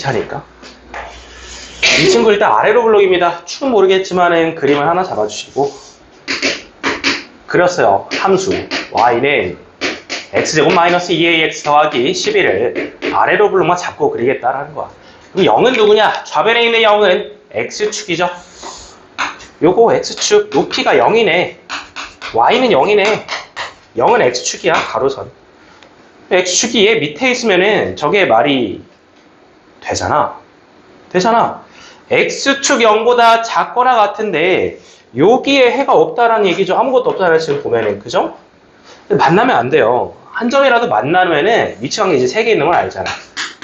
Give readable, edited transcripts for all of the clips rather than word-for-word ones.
2차니까. 이 친구 일단 아래로 블록입니다. 축은 모르겠지만은 그림을 하나 잡아주시고 그렸어요. 함수 y는 x제곱 마이너스 2ax 더하기 11을 아래로 블록만 잡고 그리겠다라는 거야. 그럼 0은 누구냐? 좌변에 있는 0은 x축이죠. 요거 x축 높이가 0이네. y는 0이네. 0은 x축이야. 가로선. x축이 얘 밑에 있으면은 저게 말이 되잖아. x축 0보다 작거나 같은데 여기에 해가 없다라는 얘기죠. 아무것도 없다라는 지금 보면은. 그죠? 만나면 안 돼요. 한 점이라도 만나면은 위치관계 이제 3개 있는 걸 알잖아.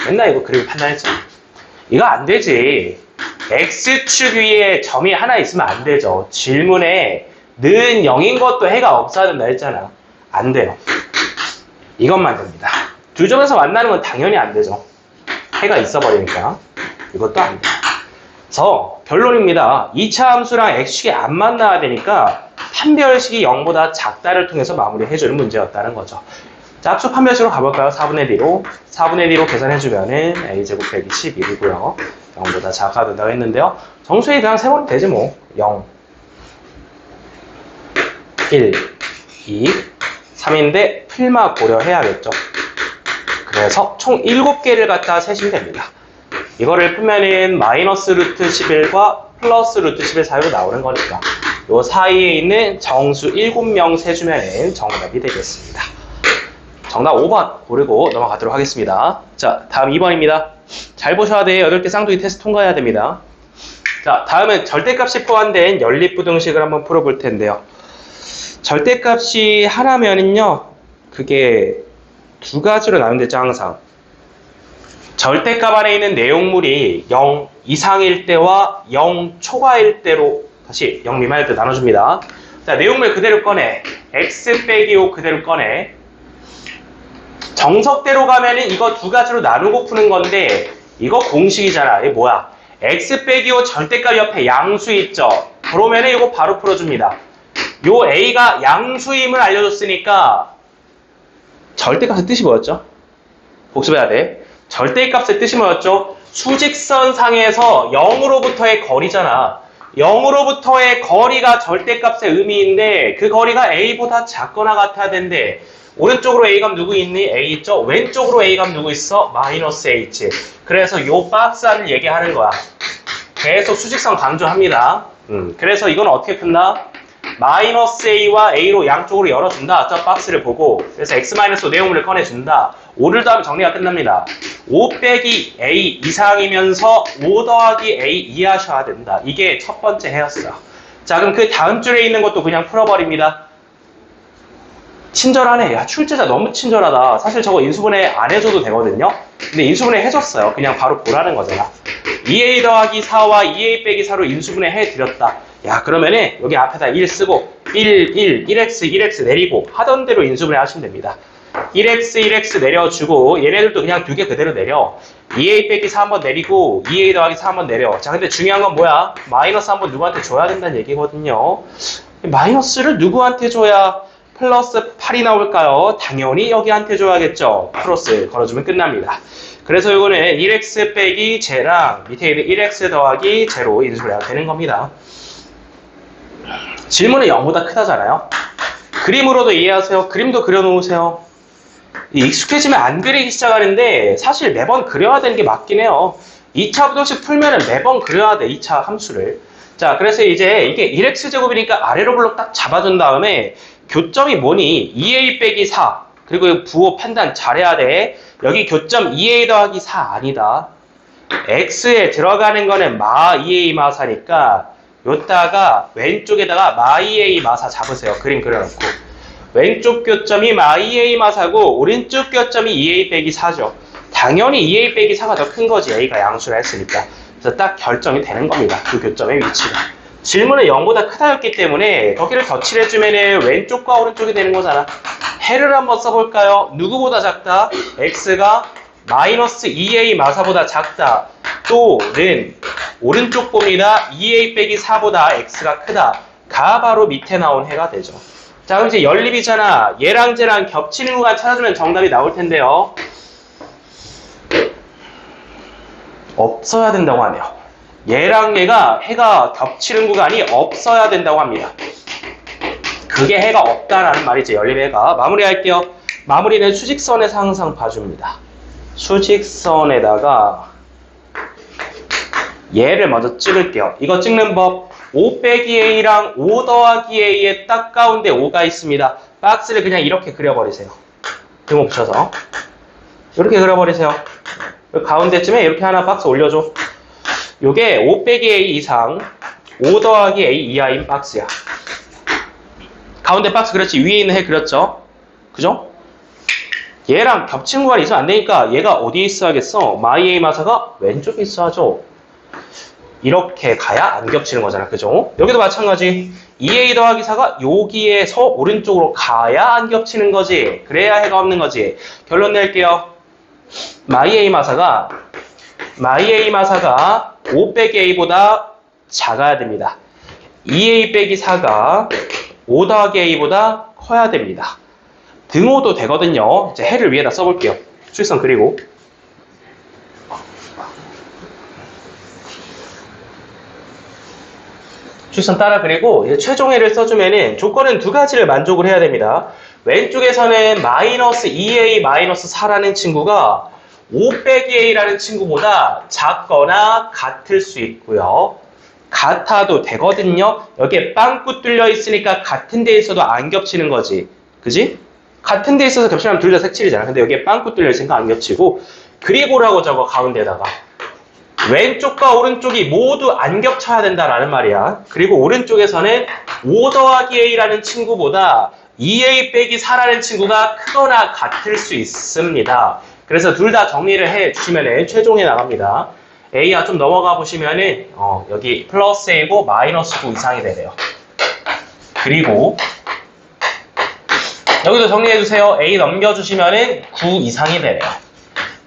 맨날 이거 그리고 판단했잖아. 이거 안 되지. x축 위에 점이 하나 있으면 안 되죠. 질문에 는 0인 것도 해가 없어야 된다 했잖아. 안 돼요. 이것만 됩니다. 두 점에서 만나는 건 당연히 안 되죠. 해가 있어버리니까. 이것도 안 돼요. 그래서 결론입니다. 2차 함수랑 x축이 안 만나야 되니까 판별식이 0보다 작다를 통해서 마무리해주는 문제였다는 거죠. 자, 합수 판별식으로 가볼까요? 4분의 D로. 4분의 D로 계산해주면은 a제곱 빼기 11이고요. 0보다 작아야 된다고 했는데요. 정수에 그냥 세번이 되지 뭐. 0, 1, 2, 3인데 풀마 고려해야겠죠. 그래서 총 7개를 갖다 세시면 됩니다. 이거를 풀면은 마이너스 루트 11과 플러스 루트 11 사이로 나오는 거니까 요 사이에 있는 정수 7명 세주면은 정답이 되겠습니다. 정답 5번 고르고 넘어가도록 하겠습니다. 자, 다음 2번입니다. 잘 보셔야 돼. 8개 쌍둥이 테스트 통과해야 됩니다. 자, 다음은 절대값이 포함된 연립부등식을 한번 풀어볼 텐데요. 절대값이 하나면은요, 그게 두 가지로 나눈댔죠, 항상. 절대값 안에 있는 내용물이 0 이상일 때와 0 초과일 때로 다시 0 미만일 때 나눠줍니다. 자, 내용물 그대로 꺼내. x 빼기 5 그대로 꺼내. 정석대로 가면은 이거 두 가지로 나누고 푸는 건데 이거 공식이잖아. 이게 뭐야? x 빼기 5 절대값 옆에 양수 있죠? 그러면은 이거 바로 풀어줍니다. 요 a가 양수임을 알려줬으니까 절대값의 뜻이 뭐였죠? 복습해야 돼. 절대값의 뜻이 뭐였죠? 수직선상에서 0으로부터의 거리잖아. 0으로부터의 거리가 절대값의 의미인데 그 거리가 a보다 작거나 같아야 된대. 오른쪽으로 a값 누구 있니? a 있죠? 왼쪽으로 a값 누구 있어? 마이너스 h. 그래서 요 박스 안을 얘기하는 거야. 계속 수직선 강조합니다. 그래서 이건 어떻게 푼다? 마이너스 a와 a로 양쪽으로 열어준다. 저 박스를 보고. 그래서 x-5 내용물을 꺼내준다. 5를 더하면 정리가 끝납니다. 5 빼기 a 이상이면서 5 더하기 a 이하셔야 된다. 이게 첫 번째 해였어. 자, 그럼 그 다음 줄에 있는 것도 그냥 풀어버립니다. 친절하네. 야, 출제자 너무 친절하다. 사실 저거 인수분해 안 해줘도 되거든요. 근데 인수분해 해줬어요. 그냥 바로 보라는 거잖아. 2a 더하기 4와 2a 빼기 4로 인수분해 해드렸다. 야, 그러면은 여기 앞에다 1 쓰고 1x 내리고 하던 대로 인수분해 하시면 됩니다. 1x 내려주고 얘네들도 그냥 두 개 그대로 내려. 2a 빼기 4 한번 내리고 2a 더하기 4 한번 내려. 자, 근데 중요한 건 뭐야? 마이너스 한번 누구한테 줘야 된다는 얘기거든요. 마이너스를 누구한테 줘야 플러스 8이 나올까요? 당연히 여기한테 줘야겠죠. 플러스 걸어주면 끝납니다. 그래서 이거는 1x 빼기 제랑 밑에 있는 1x 더하기 제로 인수분해가 되는 겁니다. 질문은 0보다 크다잖아요. 그림으로도 이해하세요. 그림도 그려놓으세요. 익숙해지면 안 그리기 시작하는데 사실 매번 그려야 되는 게 맞긴 해요. 2차 부등식 풀면은 매번 그려야 돼. 2차 함수를. 자, 그래서 이제 이게 1x제곱이니까 아래로 블록 딱 잡아준 다음에 교점이 뭐니? 2a 빼기 4. 그리고 부호 판단 잘해야 돼. 여기 교점 2a 더하기 4 아니다. x에 들어가는 거는 마 2a 마사니까 요따가 왼쪽에다가 마 2a 마사 잡으세요. 그림 그려놓고. 왼쪽 교점이 마 2a 마사고 오른쪽 교점이 2a 빼기 4죠. 당연히 2a 빼기 4가 더 큰 거지. a가 양수라 했으니까. 그래서 딱 결정이 되는 겁니다. 그 교점의 위치가. 질문은 0보다 크다였기 때문에 거기를 덧칠해주면 왼쪽과 오른쪽이 되는 거잖아. 해를 한번 써볼까요? 누구보다 작다? x가 마이너스 2a 마사보다 작다. 또는 오른쪽 봅니다. 2a 빼기 4보다 x가 크다. 가 바로 밑에 나온 해가 되죠. 자, 그럼 이제 연립이잖아. 얘랑 쟤랑 겹치는 구간 찾아주면 정답이 나올 텐데요. 없어야 된다고 하네요. 얘랑 얘가 해가 겹치는 구간이 없어야 된다고 합니다. 그게 해가 없다라는 말이죠. 연립해가. 마무리할게요. 마무리는 수직선에서 항상 봐줍니다. 수직선에다가 얘를 먼저 찍을게요. 이거 찍는 법 5 빼기 A랑 5 더하기 A의 딱 가운데 5가 있습니다. 박스를 그냥 이렇게 그려버리세요. 등호 붙여서 이렇게 그려버리세요. 가운데쯤에 이렇게 하나 박스 올려줘. 요게 5 빼기 A 이상 5 더하기 A 이하인 박스야. 가운데 박스 그렇지. 위에 있는 해 그렸죠? 그죠? 얘랑 겹친 구간이 있으면 안 되니까 얘가 어디에 있어야겠어? 마이 A 마사가 왼쪽에 있어야죠. 이렇게 가야 안 겹치는 거잖아. 그죠? 여기도 마찬가지. 2A 더하기 4가 여기에서 오른쪽으로 가야 안 겹치는 거지. 그래야 해가 없는 거지. 결론 낼게요. 마이 A 마사가 5 빼기 A보다 작아야 됩니다. 2A 빼기 4가 5 더하기 A보다 커야 됩니다. 등호도 되거든요. 이제 해를 위에다 써볼게요. 수직선 그리고 수직선 따라 그리고 이제 최종해를 써주면은 조건은 두 가지를 만족을 해야 됩니다. 왼쪽에서는 마이너스 2A 마이너스 4라는 친구가 5 빼기 A라는 친구보다 작거나 같을 수 있고요. 같아도 되거든요. 여기에 빵꾸 뚫려 있으니까 같은 데 있어도 안 겹치는 거지. 그지? 같은 데 있어서 겹치면 둘 다 색칠이잖아. 근데 여기에 빵꾸 뚫려 있으니까 안 겹치고 그리고라고 적어 가운데다가 왼쪽과 오른쪽이 모두 안 겹쳐야 된다라는 말이야. 그리고 오른쪽에서는 5 더하기 A라는 친구보다 2A 빼기 4라는 친구가 크거나 같을 수 있습니다. 그래서 둘 다 정리를 해 주시면 최종에 나갑니다. A가 좀 넘어가 보시면은 여기 플러스 A고 마이너스 9 이상이 되네요. 그리고 여기도 정리해 주세요. A 넘겨주시면은 9 이상이 되네요.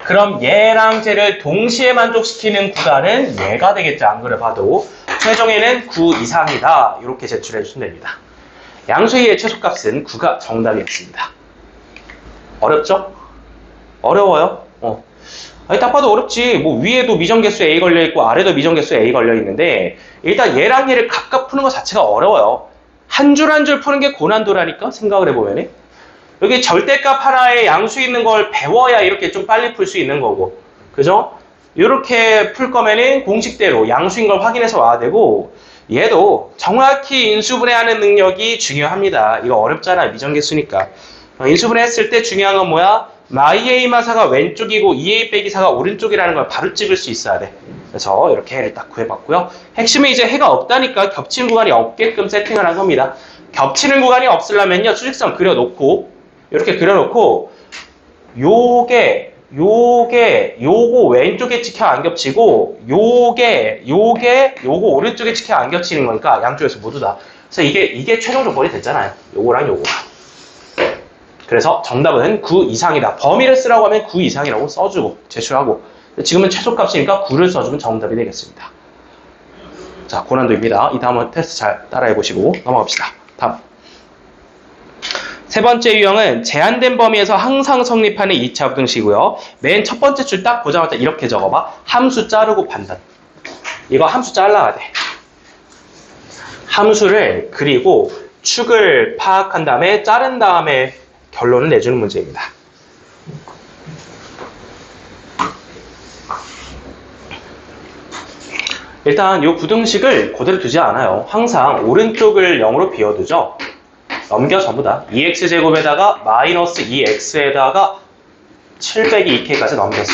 그럼 얘랑 쟤를 동시에 만족시키는 구간은 얘가 되겠죠. 안 그래 봐도. 최종에는 9 이상이다. 이렇게 제출해 주시면 됩니다. 양수의 최소값은 9가 정답이었습니다. 어렵죠? 어려워요? 아니, 딱 봐도 어렵지. 뭐 위에도 미정계수 A 걸려있고 아래도 미정계수 A 걸려있는데 일단 얘랑 얘를 각각 푸는 것 자체가 어려워요. 한 줄 한 줄 푸는 게 고난도라니까 생각을 해보면 여기 절대값 하나에 양수 있는 걸 배워야 이렇게 좀 빨리 풀 수 있는 거고 그죠? 이렇게 풀 거면은 공식대로 양수인 걸 확인해서 와야 되고 얘도 정확히 인수분해하는 능력이 중요합니다. 이거 어렵잖아. 미정계수니까. 인수분해했을 때 중요한 건 뭐야? 마이 A 마사가 왼쪽이고 2A 빼기 4가 오른쪽이라는 걸 바로 찍을 수 있어야 돼. 그래서 이렇게 해를 딱 구해봤고요. 핵심은 이제 해가 없다니까 겹치는 구간이 없게끔 세팅을 한 겁니다. 겹치는 구간이 없으려면요. 수직선 그려놓고 이렇게 그려놓고 요거 왼쪽에 찍혀 안 겹치고 요거 오른쪽에 찍혀 안 겹치는 거니까 양쪽에서 모두 다. 그래서 이게 최종 조건이 됐잖아요. 요거랑 요거. 그래서 정답은 9 이상이다. 범위를 쓰라고 하면 9 이상이라고 써주고 제출하고 지금은 최소값이니까 9를 써주면 정답이 되겠습니다. 자, 고난도입니다. 이 다음은 테스트 잘 따라해보시고 넘어갑시다. 다음. 세 번째 유형은 제한된 범위에서 항상 성립하는 2차 부등식이고요. 맨 첫 번째 줄 딱 보자마자 이렇게 적어봐. 함수 자르고 판단. 이거 함수 잘라야 돼. 함수를 그리고 축을 파악한 다음에 자른 다음에 결론을 내주는 문제입니다. 일단 이 부등식을 그대로 두지 않아요. 항상 오른쪽을 0으로 비워두죠. 넘겨 전부 다 2x제곱에다가 마이너스 2x에다가 7 빼기 2k까지 넘겼어.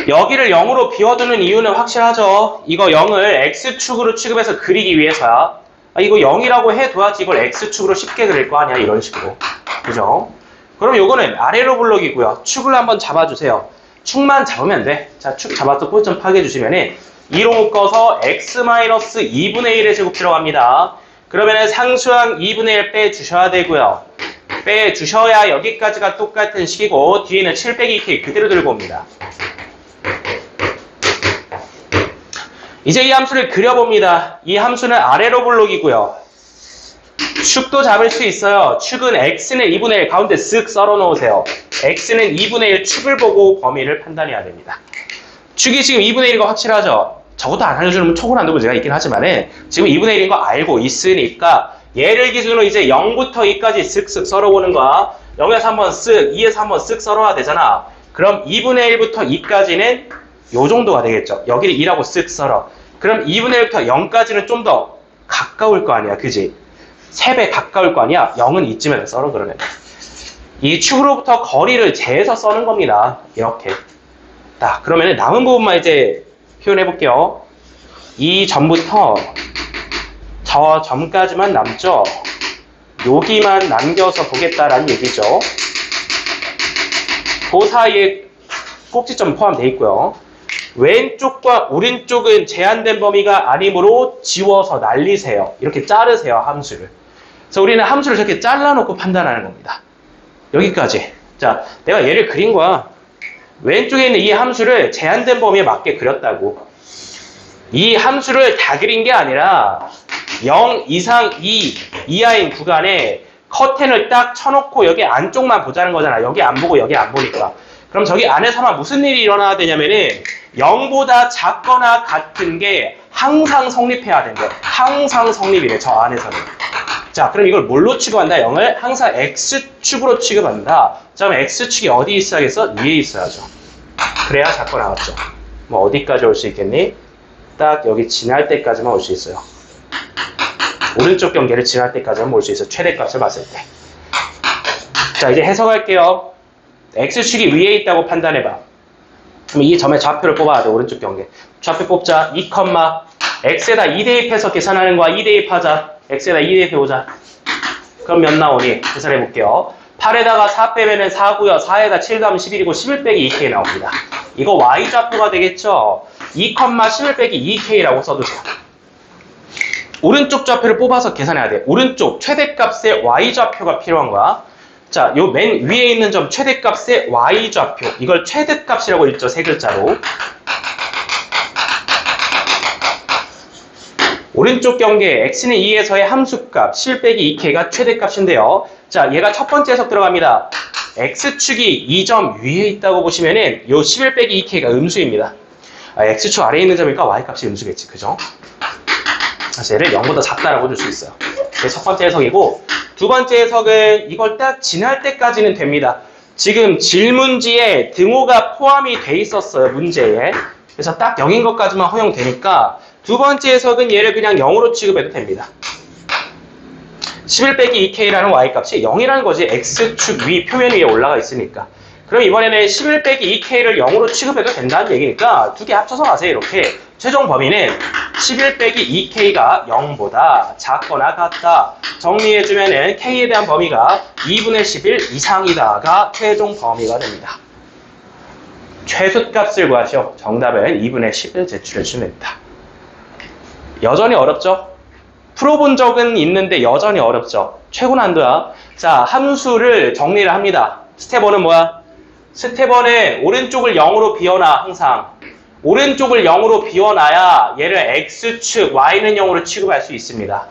여기를 0으로 비워두는 이유는 확실하죠. 이거 0을 x축으로 취급해서 그리기 위해서야. 이거 0이라고 해둬야지 이걸 x축으로 쉽게 그릴 거 아니야. 이런 식으로. 그죠? 그럼 요거는 아래로 블록이고요. 축을 한번 잡아주세요. 축만 잡으면 돼. 자, 축 잡아서 포지션 파괴해주시면은 2로 묶어서 x-2분의 1의 제곱 들어갑니다. 그러면은 상수항 2분의 1 빼주셔야 되고요. 빼주셔야 여기까지가 똑같은 식이고 뒤에는 7 빼기 2k 그대로 들고 옵니다. 이제 이 함수를 그려봅니다. 이 함수는 아래로 블록이고요. 축도 잡을 수 있어요. 축은 x는 2분의 1 가운데 쓱 썰어 놓으세요. x는 2분의 1 축을 보고 범위를 판단해야 됩니다. 축이 지금 2분의 1인 거 확실하죠? 적어도 안 알려주면 초고난도 문제가 있긴 하지만은 지금 2분의 1인 거 알고 있으니까 얘를 기준으로 이제 0부터 2까지 쓱쓱 썰어보는 거야. 0에서 한번 쓱, 2에서 한번 쓱 썰어야 되잖아. 그럼 2분의 1부터 2까지는 요 정도가 되겠죠. 여기를 2라고 쓱 썰어. 그럼 2분의 1부터 0까지는 좀 더 가까울 거 아니야. 그지? 3배 가까울 거 아니야. 0은 이쯤에서 썰어 그러면. 이 축으로부터 거리를 재서 써는 겁니다. 이렇게. 자, 그러면 남은 부분만 이제 표현해 볼게요. 이 점부터 저 점까지만 남죠. 여기만 남겨서 보겠다라는 얘기죠. 그 사이에 꼭지점 포함되어 있고요. 왼쪽과 오른쪽은 제한된 범위가 아니므로 지워서 날리세요. 이렇게 자르세요, 함수를. 그래서 우리는 함수를 저렇게 잘라놓고 판단하는 겁니다. 여기까지. 자, 내가 얘를 그린 거야. 왼쪽에 있는 이 함수를 제한된 범위에 맞게 그렸다고. 이 함수를 다 그린 게 아니라 0 이상 2 이하인 구간에 커튼을 딱 쳐놓고 여기 안쪽만 보자는 거잖아. 여기 안 보고 여기 안 보니까. 그럼 저기 안에서만 무슨 일이 일어나야 되냐면은 0보다 작거나 같은 게 항상 성립해야 된대. 항상 성립이래, 저 안에서는. 자, 그럼 이걸 뭘로 취급한다? 0을 항상 X축으로 취급한다. 자, 그럼 X축이 어디 있어야겠어? 위에 있어야죠. 그래야 작고 나왔죠. 뭐 어디까지 올 수 있겠니? 딱 여기 지날 때까지만 올 수 있어요. 오른쪽 경계를 지날 때까지만 올 수 있어요. 최대값을 봤을 때. 자, 이제 해석할게요. X축이 위에 있다고 판단해봐. 그럼 이 점의 좌표를 뽑아야 돼. 오른쪽 경계. 좌표 뽑자. 2, X에다 2 대입해서 계산하는 거야. 2 대입하자. X에다 2 대입해보자. 그럼 몇 나오니? 계산해볼게요. 8에다가 4 빼면은 4고요. 4에다 7 더하면 11이고 11 빼기 2K 나옵니다. 이거 Y좌표가 되겠죠? 2, 11 빼기 2K라고 써두세요. 오른쪽 좌표를 뽑아서 계산해야 돼. 오른쪽 최대값의 Y좌표가 필요한 거야. 자, 요 맨 위에 있는 점 최대값의 Y좌표. 이걸 최대값이라고 읽죠. 세 글자로. 오른쪽 경계 x는 2에서의 함수값 7 빼기 2k가 최대값인데요. 자, 얘가 첫 번째 해석 들어갑니다. x축이 이 점 위에 있다고 보시면은 요 11 빼기 2k가 음수입니다. x축 아래에 있는 점이니까 y값이 음수겠지. 그죠? 그래서 얘를 0보다 작다라고 줄 수 있어요. 그게 첫 번째 해석이고, 두 번째 해석은 이걸 딱 지날 때까지는 됩니다. 지금 질문지에 등호가 포함이 돼 있었어요. 문제에. 그래서 딱 0인 것까지만 허용되니까 두 번째 해석은 얘를 그냥 0으로 취급해도 됩니다. 11 빼기 2k라는 y값이 0이라는 거지. x축 위 표면 위에 올라가 있으니까. 그럼 이번에는 11 빼기 2k를 0으로 취급해도 된다는 얘기니까 두 개 합쳐서 가세요. 이렇게. 최종 범위는 11 빼기 2k가 0보다 작거나 같다. 정리해주면은 k에 대한 범위가 2분의 11 이상이다가 최종 범위가 됩니다. 최소값을 구하시오. 정답은 2분의 10을 제출해주면 됩니다. 여전히 어렵죠? 풀어본 적은 있는데 여전히 어렵죠? 최고 난도야. 자, 함수를 정리를 합니다. 스텝 1은 뭐야? 스텝 1은 오른쪽을 0으로 비워놔. 항상. 오른쪽을 0으로 비워놔야 얘를 X축, Y는 0으로 취급할 수 있습니다.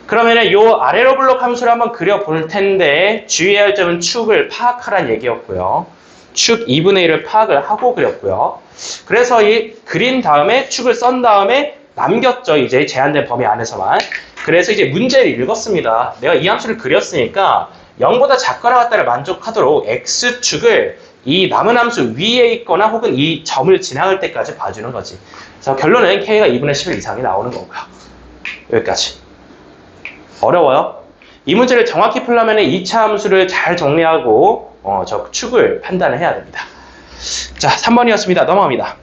그러면은 요 아래로 블록 함수를 한번 그려볼 텐데 주의해야 할 점은 축을 파악하라는 얘기였고요. 축 2분의 1을 파악을 하고 그렸고요. 그래서 이 그린 다음에 축을 썬 다음에 남겼죠. 이제 제한된 범위 안에서만. 그래서 이제 문제를 읽었습니다. 내가 이 함수를 그렸으니까 0보다 작거나 같다를 만족하도록 X축을 이 남은 함수 위에 있거나 혹은 이 점을 지나갈 때까지 봐주는 거지. 그래서 결론은 K가 2분의 11 이상이 나오는 거고요. 여기까지. 어려워요? 이 문제를 정확히 풀려면 2차 함수를 잘 정리하고 저 축을 판단을 해야 됩니다. 자, 3번이었습니다. 넘어갑니다.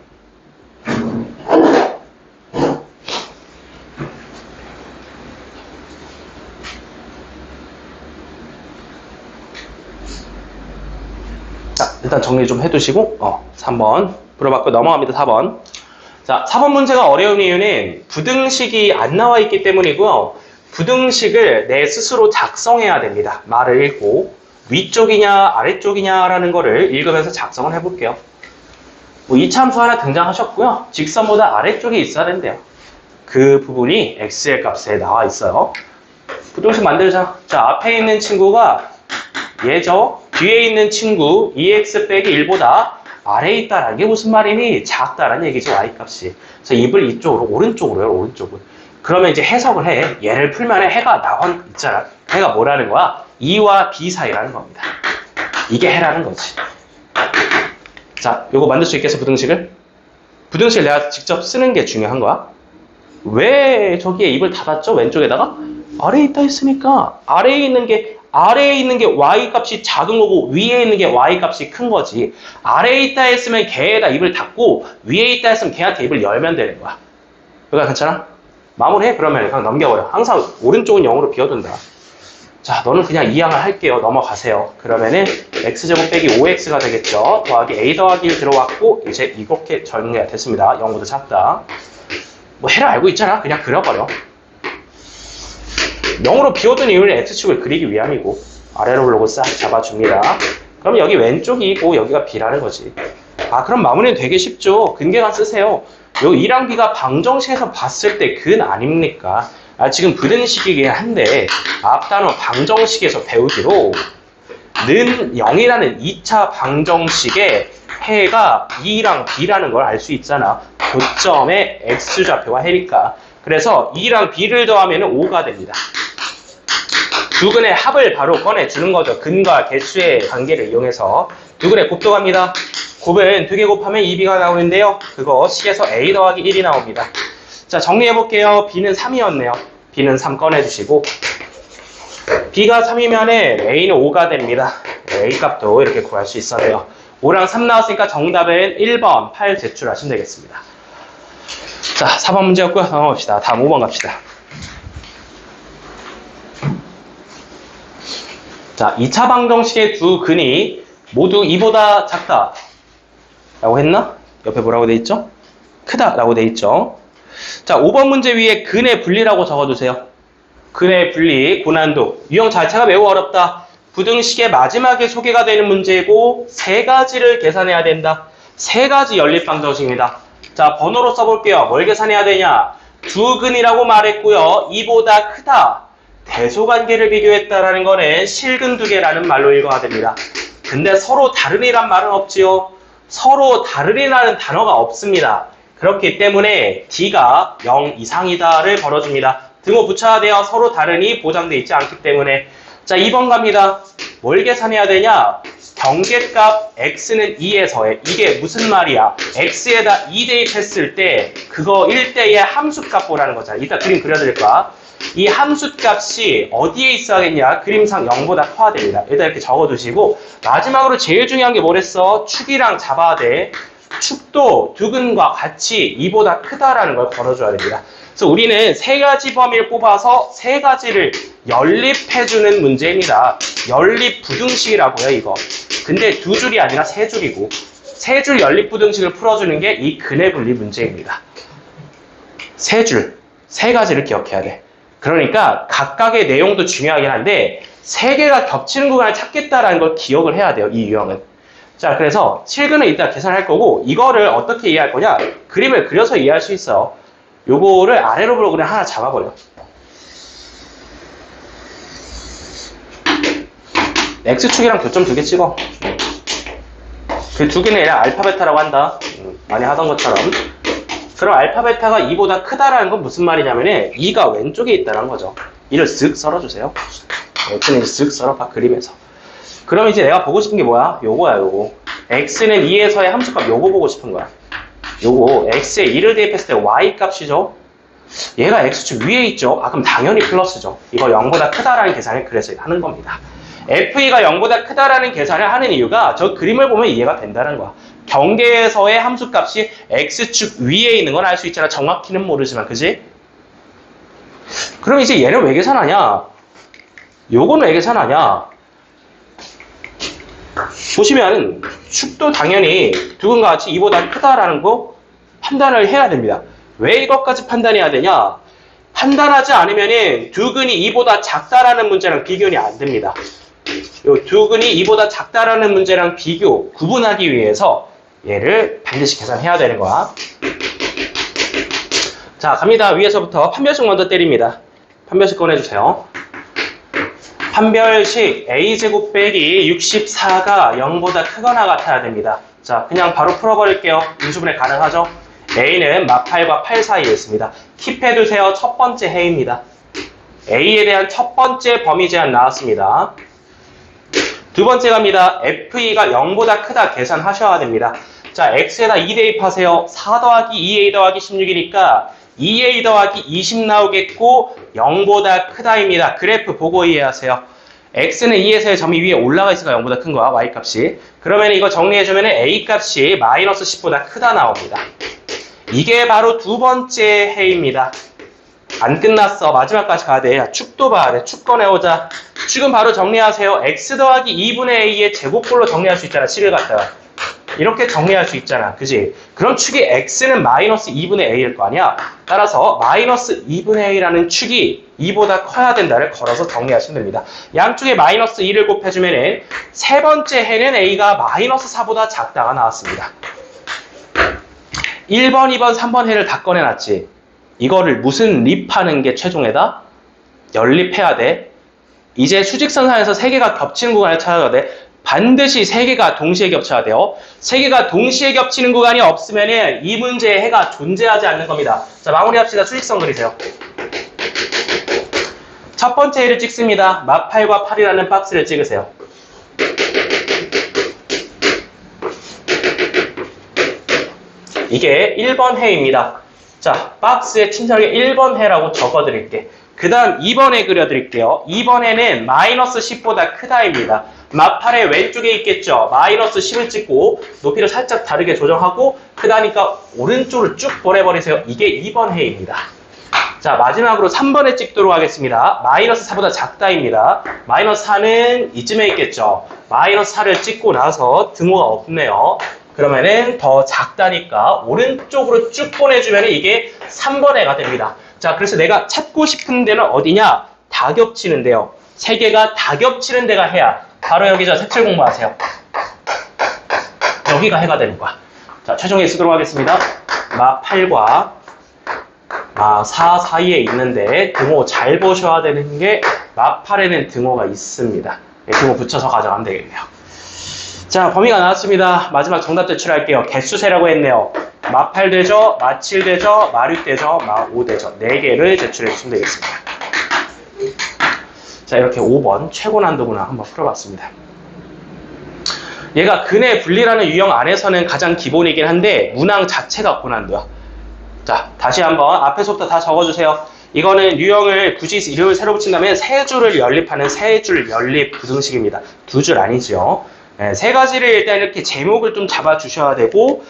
자, 일단 정리 좀 해두시고 3번 물어봤고 넘어갑니다. 4번. 자, 4번 문제가 어려운 이유는 부등식이 안 나와 있기 때문이고요. 부등식을 내 스스로 작성해야 됩니다. 말을 읽고 위쪽이냐 아래쪽이냐라는 거를 읽으면서 작성을 해볼게요. 뭐 이차함수 하나 등장하셨고요. 직선보다 아래쪽에 있어야 된대요. 그 부분이 x의 값에 나와 있어요. 부등식 만들자. 자, 앞에 있는 친구가 얘죠. 뒤에 있는 친구 2x 빼기 1보다 아래에 있다라는 게 무슨 말이니? 작다라는 얘기죠, y값이. 그래서 입을 이쪽으로, 오른쪽으로요, 오른쪽으로. 그러면 이제 해석을 해. 얘를 풀면 해가 나온 있잖아. 해가 뭐라는 거야? 2와 b 사이라는 겁니다. 이게 해라는 거지. 자, 요거 만들 수 있겠어, 부등식을? 부등식을 내가 직접 쓰는 게 중요한 거야. 왜 저기에 입을 닫았죠? 왼쪽에다가? 아래에 있다 했으니까 아래에 있는 게 y 값이 작은 거고 위에 있는 게 y 값이 큰 거지. 아래에 있다 했으면 걔에다 입을 닫고 위에 있다 했으면 걔한테 입을 열면 되는 거야. 그러니까 괜찮아? 마무리해. 그러면 그냥 넘겨버려. 항상 오른쪽은 0으로 비워둔다. 자, 너는 그냥 이항을 할게요. 넘어가세요. 그러면은 x제곱 빼기 5x가 되겠죠. 더하기 a 더하기 1 들어왔고 이제 이렇게 정리가 됐습니다. 0보다 작다. 뭐 해를 알고 있잖아. 그냥 그려버려. 0으로 비워둔 이유는 x축을 그리기 위함이고 아래로 블록을 싹 잡아줍니다. 그럼 여기 왼쪽이고 여기가 b라는 거지. 아, 그럼 마무리는 되게 쉽죠. 근계관 쓰세요. 요 2랑 b가 방정식에서 봤을 때 근 아닙니까? 아, 지금 부등식이긴 한데 앞 단어 방정식에서 배우기로 는 0이라는 2차 방정식의 해가 2랑 b라는 걸 알 수 있잖아. 교점의 x좌표가 해니까. 그래서 2랑 b를 더하면 5가 됩니다. 두 근의 합을 바로 꺼내주는 거죠. 근과 개수의 관계를 이용해서 두 근의 곱도 갑니다. 곱은 2개 곱하면 2b가 나오는데요. 그거 식에서 a 더하기 1이 나옵니다. 자, 정리해볼게요. b는 3이었네요. b는 3 꺼내주시고 b가 3이면 a는 5가 됩니다. a 값도 이렇게 구할 수 있었네요. 5랑 3 나왔으니까 정답은 1번 8 제출하시면 되겠습니다. 자, 4번 문제였고요. 넘어갑시다. 다음 5번 갑시다. 자, 2차 방정식의 두 근이 모두 2보다 작다 라고 했나? 옆에 뭐라고 돼 있죠? 크다 라고 돼 있죠. 자, 5번 문제 위에 근의 분리라고 적어두세요. 근의 분리, 고난도. 유형 자체가 매우 어렵다. 부등식의 마지막에 소개가 되는 문제이고 세 가지를 계산해야 된다. 세 가지 연립방정식입니다. 자, 번호로 써볼게요. 뭘 계산해야 되냐? 두 근이라고 말했고요. 2보다 크다. 대소관계를 비교했다라는 거는 실근 두 개라는 말로 읽어야 됩니다. 근데 서로 다른이란 말은 없지요. 서로 다른이라는 단어가 없습니다. 그렇기 때문에 D가 0 이상이다를 걸어줍니다. 등호 붙여야 돼요. 서로 다른이 보장되어 있지 않기 때문에. 자, 2번 갑니다. 뭘 계산해야 되냐? 경계값 x는 2에서의 이게 무슨 말이야? x에다 2 대입했을 때 그거 1대의 함수값 보라는 거잖아. 이따 그림 그려드릴까? 이 함수값이 어디에 있어야겠냐? 그림상 0보다 커야 됩니다. 일단 이렇게 적어두시고 마지막으로 제일 중요한 게 뭐랬어? 축이랑 잡아야 돼. 축도 두 근과 같이 2보다 크다라는 걸 걸어줘야 됩니다. 그래서 우리는 세 가지 범위를 뽑아서 세 가지를 연립해주는 문제입니다. 연립 부등식이라고 해요, 이거. 근데 두 줄이 아니라 세 줄이고 세 줄 연립 부등식을 풀어주는 게 이 근의 분리 문제입니다. 세 줄, 세 가지를 기억해야 돼. 그러니까 각각의 내용도 중요하긴 한데 세 개가 겹치는 구간을 찾겠다라는 걸 기억을 해야 돼요, 이 유형은. 자, 그래서 실근은 이따 계산할 거고 이거를 어떻게 이해할 거냐? 그림을 그려서 이해할 수 있어요. 요거를 아래로 보고 그냥 하나 잡아버려. X축이랑 교점 두 개 찍어. 그 두 개는 그냥 알파 베타라고 한다. 많이 하던 것처럼. 그럼 알파 베타가 2보다 크다라는 건 무슨 말이냐면은 2가 왼쪽에 있다는 거죠. 이를 쓱 썰어주세요. X는 쓱 썰어봐, 그림에서. 그럼 이제 내가 보고 싶은 게 뭐야? 요거야, 요거. X는 2에서의 함수값 요거 보고 싶은 거야. 요거 X에 2를 대입했을 때 Y 값이죠. 얘가 X축 위에 있죠. 아, 그럼 당연히 플러스죠. 이거 0보다 크다라는 계산을 그래서 하는 겁니다. FE가 0보다 크다라는 계산을 하는 이유가 저 그림을 보면 이해가 된다는 거야. 경계에서의 함수값이 X축 위에 있는 건 알 수 있잖아. 정확히는 모르지만, 그지? 그럼 이제 얘는 왜 계산하냐? 요거는 왜 계산하냐? 보시면 축도 당연히 두 근과 같이 2보다 크다라는 거 판단을 해야 됩니다. 왜 이것까지 판단해야 되냐? 판단하지 않으면 두 근이 2보다 작다라는 문제랑 비교는 안 됩니다. 요 두 근이 2보다 작다라는 문제랑 비교, 구분하기 위해서 얘를 반드시 계산해야 되는 거야. 자, 갑니다. 위에서부터 판별식 먼저 때립니다. 판별식 꺼내주세요. 판별식 a제곱 빼기 64가 0보다 크거나 같아야 됩니다. 자, 그냥 바로 풀어버릴게요. 인수분해 가능하죠? A는 마8과 8 사이에 있습니다. 킵해두세요. 첫 번째 해입니다. A에 대한 첫 번째 범위 제한 나왔습니다. 두 번째 갑니다. FE가 0보다 크다 계산하셔야 됩니다. 자, X에다 2 대입하세요. 4 더하기 2A 더하기 16이니까 2A 더하기 20 나오겠고 0보다 크다입니다. 그래프 보고 이해하세요. X는 2에서의 점이 위에 올라가 있으니까 0보다 큰 거야. Y값이. 그러면 이거 정리해주면 A값이 마이너스 10보다 크다 나옵니다. 이게 바로 두 번째 해입니다. 안 끝났어. 마지막까지 가야 돼. 야, 축도 봐야 돼. 축 꺼내오자. 축은 바로 정리하세요. X 더하기 2분의 A의 제곱꼴로 정리할 수 있잖아. 7을 갖다가. 이렇게 정리할 수 있잖아. 그지? 그럼 축이 X는 마이너스 2분의 A일 거 아니야? 따라서 마이너스 2분의 A라는 축이 2보다 커야 된다를 걸어서 정리하시면 됩니다. 양쪽에 마이너스 2를 곱해주면은 세 번째 해는 A가 마이너스 4보다 작다가 나왔습니다. 1번, 2번, 3번 해를 다 꺼내놨지. 이거를 무슨 립하는 게 최종에다? 연립해야 돼. 이제 수직선상에서 세 개가 겹치는 구간을 찾아야 돼. 반드시 세 개가 동시에 겹쳐야 돼요. 세 개가 동시에 겹치는 구간이 없으면 이 문제의 해가 존재하지 않는 겁니다. 자, 마무리합시다. 수직선 그리세요. 첫 번째 해를 찍습니다. 마8과 8이라는 박스를 찍으세요. 이게 1번 해입니다. 자, 박스에 친절하게 1번 해라고 적어드릴게. 그 다음 2번 해 그려드릴게요. 2번 해는 마이너스 10보다 크다입니다. 마8의 왼쪽에 있겠죠. 마이너스 10을 찍고 높이를 살짝 다르게 조정하고 크다니까 오른쪽을 쭉 보내버리세요. 이게 2번 해입니다. 자, 마지막으로 3번에 찍도록 하겠습니다. 마이너스 4보다 작다입니다. 마이너스 4는 이쯤에 있겠죠. 마이너스 4를 찍고 나서 등호가 없네요. 그러면은 더 작다니까 오른쪽으로 쭉 보내주면 이게 3번 해가 됩니다. 자, 그래서 내가 찾고 싶은 데는 어디냐? 다 겹치는데요. 세 개가 다 겹치는 데가 해야. 바로 여기 저 색칠 공부하세요. 여기가 해가 되는 거야. 자, 최종에 쓰도록 하겠습니다. 마8과 마4 사이에 있는데 등호 잘 보셔야 되는 게 마8에는 등호가 있습니다. 등호 붙여서 가져가면 되겠네요. 자, 범위가 나왔습니다. 마지막 정답 제출할게요. 개수세라고 했네요. 마8 되죠, 마7 되죠, 마6 되죠, 마5 되죠. 4개를 제출해 주시면 되겠습니다. 자, 이렇게 5번 최고 난도구나 한번 풀어봤습니다. 얘가 근의 분리라는 유형 안에서는 가장 기본이긴 한데 문항 자체가 고난도야. 자, 다시 한번 앞에서부터 다 적어주세요. 이거는 유형을 굳이 이름을 새로 붙인다면 세 줄을 연립하는 세 줄 연립 부등식입니다. 두 줄 아니죠. 네, 세 가지를 일단 이렇게 제목을 좀 잡아주셔야 되고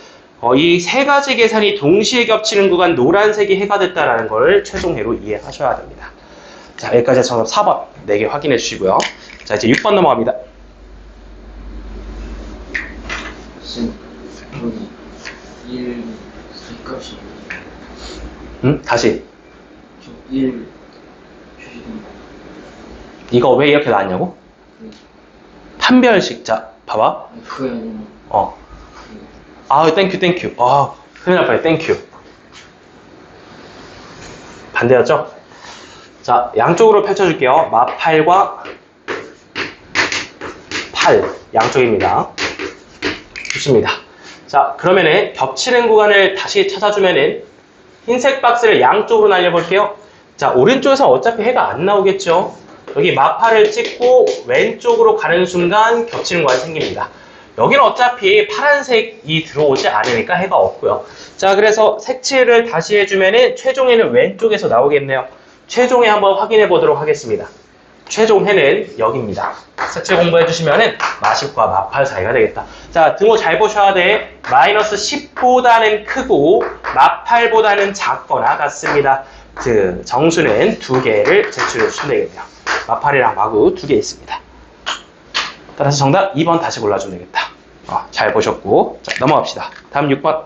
이 세 가지 계산이 동시에 겹치는 구간 노란색이 해가 됐다는 걸 최종해로 이해하셔야 됩니다. 자, 여기까지 정답 4번 4개 확인해 주시고요. 자, 이제 6번 넘어갑니다. 여기 1 값이 다시. 1 주시던 이거 왜 이렇게 나왔냐고? 판별식. 자, 봐봐. 그거야 아니면 땡큐. 큰일 날 뻔해. 땡큐. 반대였죠? 자, 양쪽으로 펼쳐줄게요. 마8과 8 양쪽입니다. 좋습니다. 자, 그러면은 겹치는 구간을 다시 찾아주면은 흰색 박스를 양쪽으로 날려볼게요. 자, 오른쪽에서 어차피 해가 안 나오겠죠? 여기 마8을 찍고 왼쪽으로 가는 순간 겹치는 구간이 생깁니다. 여기는 어차피 파란색이 들어오지 않으니까 해가 없고요. 자, 그래서 색칠을 다시 해주면은 최종해는 왼쪽에서 나오겠네요. 최종해 한번 확인해 보도록 하겠습니다. 최종해는 여기입니다. 색칠 공부해 주시면은 마10과 마8 사이가 되겠다. 자, 등호 잘 보셔야 돼. 마이너스 10보다는 크고 마8보다는 작거나 같습니다. 그 정수는 2개를 제출해 주시면 되겠네요. 마8이랑 마9 2개 있습니다. 따라서 정답 2번 다시 골라주면 되겠다. 잘 보셨고. 자, 넘어갑시다. 다음 6번.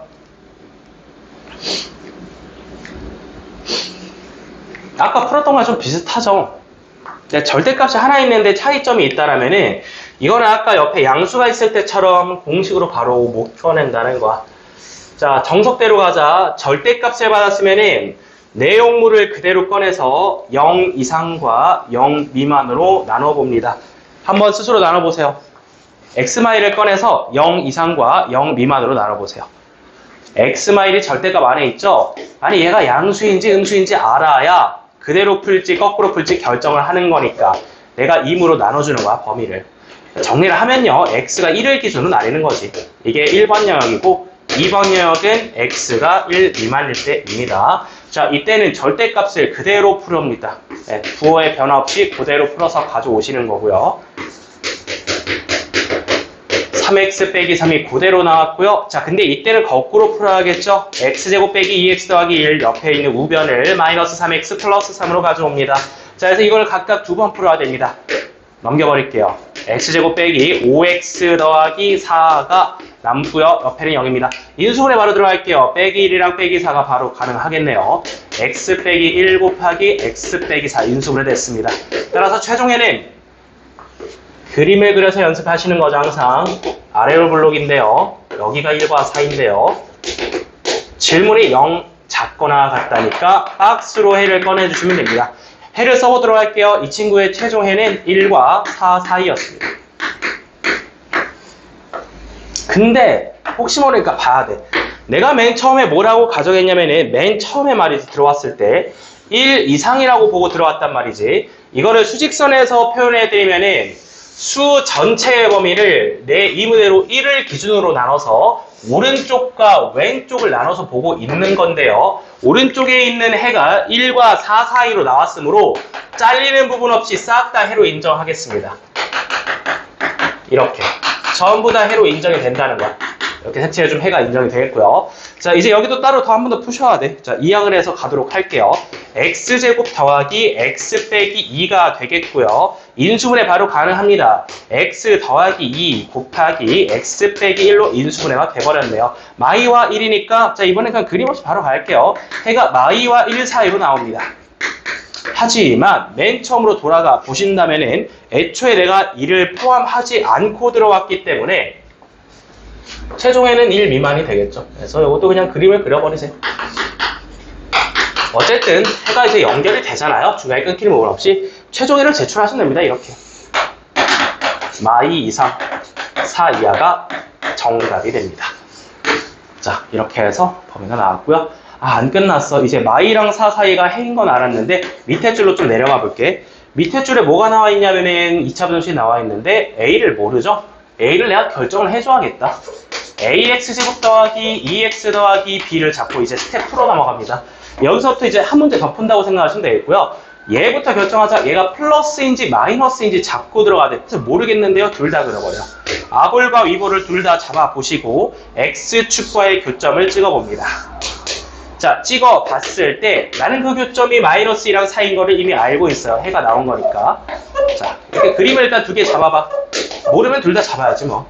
아까 풀었던 거랑 좀 비슷하죠? 절대값이 하나 있는데 차이점이 있다라면은 이거는 아까 옆에 양수가 있을 때처럼 공식으로 바로 못 꺼낸다는 거야. 자, 정석대로 가자. 절대값을 받았으면은 내용물을 그대로 꺼내서 0 이상과 0 미만으로 나눠봅니다. 한번 스스로 나눠보세요. x마일을 꺼내서 0 이상과 0 미만으로 나눠보세요. x마일이 절대값 안에 있죠? 아니 얘가 양수인지 음수인지 알아야 그대로 풀지 거꾸로 풀지 결정을 하는 거니까 내가 2무로 나눠주는 거야, 범위를. 정리를 하면요, x가 1을 기준으로 나뉘는 거지. 이게 1번 영역이고 2번 영역은 x가 1 미만일 때입니다. 자, 이때는 절대값을 그대로 풀어옵니다. 네, 부호의 변화 없이 그대로 풀어서 가져오시는 거고요. 3x 빼기 3이 그대로 나왔고요. 자, 근데 이때는 거꾸로 풀어야겠죠? x제곱 빼기 2x 더하기 1 옆에 있는 우변을 마이너스 3x 플러스 3으로 가져옵니다. 자, 그래서 이걸 각각 두 번 풀어야 됩니다. 넘겨버릴게요. x제곱 빼기 5x 더하기 4가 남고요. 옆에는 0입니다. 인수분해 바로 들어갈게요. 빼기 1이랑 빼기 4가 바로 가능하겠네요. x 빼기 1 곱하기 x 빼기 4 인수분해 됐습니다. 따라서 최종에는 그림을 그려서 연습하시는 거죠. 항상 아래로 블록인데요. 여기가 1과 4인데요. 질문이 0 작거나 같다니까 박스로 해를 꺼내주시면 됩니다. 해를 써보도록 할게요. 이 친구의 최종 해는 1과 4 사이였습니다. 근데 혹시 모르니까 봐야 돼. 내가 맨 처음에 뭐라고 가정했냐면은 맨 처음에 말이 들어왔을 때 1 이상이라고 보고 들어왔단 말이지. 이거를 수직선에서 표현해드리면은 수 전체의 범위를 내 이문으로 1을 기준으로 나눠서 오른쪽과 왼쪽을 나눠서 보고 있는 건데요. 오른쪽에 있는 해가 1과 4 사이로 나왔으므로 잘리는 부분 없이 싹 다 해로 인정하겠습니다. 이렇게 전부 다 해로 인정이 된다는 거야. 이렇게 색채에 좀 해가 인정이 되겠고요. 자, 이제 여기도 따로 더 한 번 더 푸셔야 돼. 자, 이항을 해서 가도록 할게요. x제곱 더하기 x 빼기 2가 되겠고요. 인수분해 바로 가능합니다. x 더하기 2 곱하기 x 빼기 1로 인수분해가 돼버렸네요. 마이와 1이니까 자, 이번엔 그냥 그림 없이 바로 갈게요. 해가 마이와 1 사이로 나옵니다. 하지만 맨 처음으로 돌아가 보신다면은 애초에 내가 1을 포함하지 않고 들어왔기 때문에 최종에는 1 미만이 되겠죠. 그래서 이것도 그냥 그림을 그려버리세요. 어쨌든 해가 이제 연결이 되잖아요. 중간에 끊기는 부분 없이 최종에를 제출하시면 됩니다. 이렇게 마이 이상 4 이하가 정답이 됩니다. 자, 이렇게 해서 범위가 나왔고요. 아, 안 끝났어. 이제 마이랑 4 사이가 해인 건 알았는데 밑에 줄로 좀 내려가 볼게. 밑에 줄에 뭐가 나와 있냐면은 2차 분식이 나와 있는데 a를 모르죠? a를 내가 결정을 해줘야겠다. ax제곱 더하기 2x 더하기 b를 잡고 이제 스텝 2로 넘어갑니다. 여기서부터 이제 한 문제 더 푼다고 생각하시면 되겠고요. 얘부터 결정하자. 얘가 플러스인지 마이너스인지 잡고 들어가야 돼. 모르겠는데요. 둘 다 그려버려. 아볼과 위볼을 둘 다 잡아보시고 x축과의 교점을 찍어봅니다. 자, 찍어봤을 때 나는 그 교점이 마이너스 2랑 4인 거를 이미 알고 있어요. 해가 나온 거니까. 자, 이렇게 그림을 일단 두 개 잡아봐. 모르면 둘 다 잡아야지 뭐.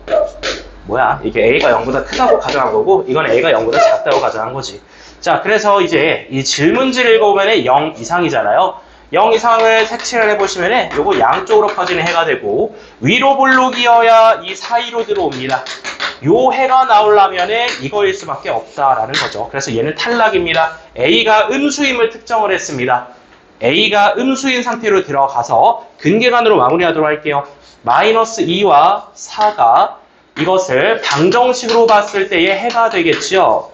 뭐야, 이게 a가 0보다 크다고 가정한 거고 이건 a가 0보다 작다고 가정한 거지. 자, 그래서 이제 이 질문지를 읽어보면 0 이상이잖아요. 0 이상을 색칠을 해보시면 요거 양쪽으로 퍼지는 해가 되고 위로 볼록이어야 이 사이로 들어옵니다. 요 해가 나오려면은 이거일 수밖에 없다라는 거죠. 그래서 얘는 탈락입니다. a가 음수임을 특정을 했습니다. a가 음수인 상태로 들어가서 근계간으로 마무리하도록 할게요. 마이너스 2와 4가 이것을 방정식으로 봤을 때의 해가 되겠지요.